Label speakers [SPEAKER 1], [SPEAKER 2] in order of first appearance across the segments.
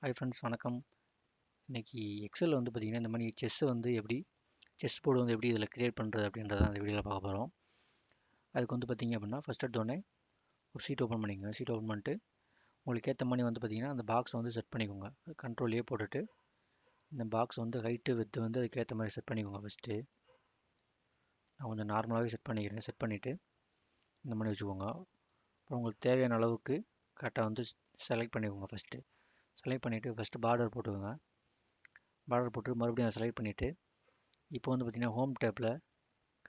[SPEAKER 1] Hi friends வணக்கம். இன்றைக்கி எக்ஸலில் வந்து பார்த்திங்கன்னா இந்த மாதிரி செஸ் போர்டு வந்து எப்படி இதில் க்ரியேட் பண்ணுறது அப்படின்றத அந்த வீடியோவில் பார்க்க போகிறோம். அதுக்கு வந்து பார்த்திங்க அப்படின்னா ஃபஸ்ட் எடுத்தோடனே ஒரு ஷீட் ஓப்பன் பண்ணிக்கோங்க. ஷீட் ஓப்பன் பண்ணிட்டு உங்களுக்கு ஏற்ற மாதிரி வந்து பார்த்திங்கன்னா அந்த பாக்ஸை வந்து செட் பண்ணிக்கோங்க. கண்ட்ரோல்லே போட்டுட்டு இந்த பாக்ஸ் வந்து ஹைட்டு வித்து வந்து அதுக்கேற்ற மாதிரி செட் பண்ணிக்கோங்க. ஃபஸ்ட்டு நான் கொஞ்சம் நார்மலாகவே செட் பண்ணிக்கிறேன். செட் பண்ணிவிட்டு இந்த மாதிரி வச்சுக்கோங்க. அப்புறம் உங்களுக்கு தேவையான அளவுக்கு கரெக்டாக வந்து செலக்ட் பண்ணிக்கோங்க. செலக்ட் பண்ணிவிட்டு ஃபஸ்ட்டு பார்டர் போட்டுக்கோங்க. பார்டர் போட்டு மறுபடியும் அதை செலக்ட் பண்ணிவிட்டு இப்போ வந்து பார்த்திங்கன்னா ஹோம் டேப்பில்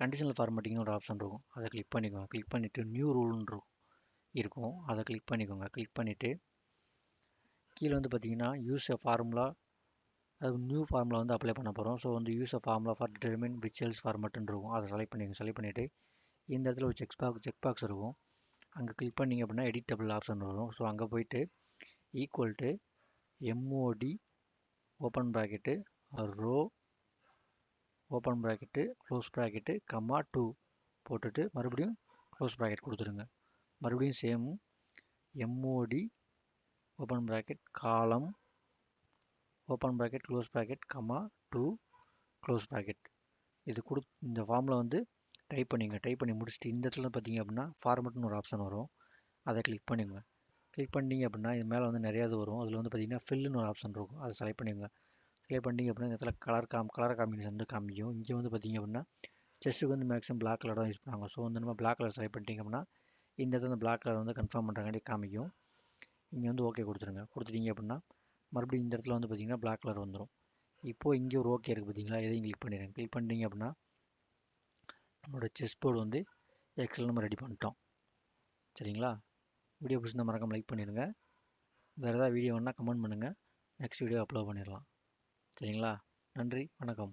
[SPEAKER 1] கண்டிஷனல் ஃபார்மேட்டிங்னு ஒரு ஆப்ஷன் இருக்கும். அதை கிளிக் பண்ணிக்கோங்க. கிளிக் பண்ணிவிட்டு நியூ ரூல்னு இருக்கும். அதை கிளிக் பண்ணிக்கோங்க. கிளிக் பண்ணிவிட்டு கீழே வந்து பார்த்திங்கன்னா யூஸ் எ ஃபார்முலா, அது நியூ ஃபார்முலா வந்து அப்ளை பண்ண போகிறோம். ஸோ வந்து use a formula for determine which cells ஃபார்மேட்னு இருக்கும். அதை செலக்ட் பண்ணிக்கோங்க. செலக்ட் பண்ணிவிட்டு இந்த இடத்துல ஒரு செக் பாக்ஸ் இருக்கும். அங்கே கிளிக் பண்ணிங்க அப்படின்னா எடிட்டபிள் ஆப்ஷன் வரும். ஸோ அங்கே போயிட்டு equal to MOD open bracket row open bracket close bracket comma 2 போட்டுட்டு மறுபடியும் க்ளோஸ் ப்ராக்கெட் கொடுத்துருங்க. மறுபடியும் same MOD open bracket column open bracket close bracket comma 2 close bracket இது இந்த ஃபார்மில் வந்து டைப் பண்ணி முடிச்சுட்டு இந்த இடத்துல பார்த்தீங்க அப்படின்னா ஃபார்மேட்னு ஒரு ஆப்ஷன் வரும். அதை கிளிக் பண்ணிக்கோங்க. கிளிக் பண்ணிங்க அப்படின்னா இது மேலே வந்து நிறையா இது வரும். அதில் வந்து பார்த்தீங்கன்னா ஃபில்லுன்னு ஒரு ஆப்ஷன் இருக்கும். அதை செலக்ட் பண்ணிக்கோங்க. செலக்ட் பண்ணிங்க அப்படின்னா இந்த இடத்துல கலர் காம்பினேஷன் வந்து காமிக்கும். இங்கே வந்து பார்த்திங்க அப்படின்னா செஸ்ஸுக்கு வந்து மேக்ஸிமம் பிளாக் கலர் தான் யூஸ் பண்ணுவாங்க. ஸோ வந்து நம்ம பிளாக் கலர் செலக்ட் பண்ணிட்டீங்க அப்படின்னா இந்த இடத்துல பிளாக் கலர் வந்து கன்ஃபார்ம் பண்ணுறாங்காண்டி காமிக்கும். இங்கே வந்து ஓகே கொடுத்துருங்க. கொடுத்துட்டீங்க அப்படின்னா மறுபடியும் இந்த இடத்துல வந்து பார்த்திங்கன்னா பிளாக் கலர் வந்துடும். இப்போது இங்கே ஒரு ஓகே இருக்குது பார்த்தீங்களா, எதையும் கிளிக் பண்ணிடுங்க. கிளிக் பண்ணிட்டீங்க அப்படின்னா நம்மளோட செஸ் போர்டு வந்து எக்ஸல் நம்ம ரெடி பண்ணிட்டோம். சரிங்களா? வீடியோ பிடிச்சிருந்தா மறக்காம லைக் பண்ணிடுங்க. வேறு ஏதாவது வீடியோ வேணால் கமெண்ட் பண்ணுங்கள். நெக்ஸ்ட் வீடியோ அப்லோட் பண்ணிடலாம். சரிங்களா? நன்றி, வணக்கம்.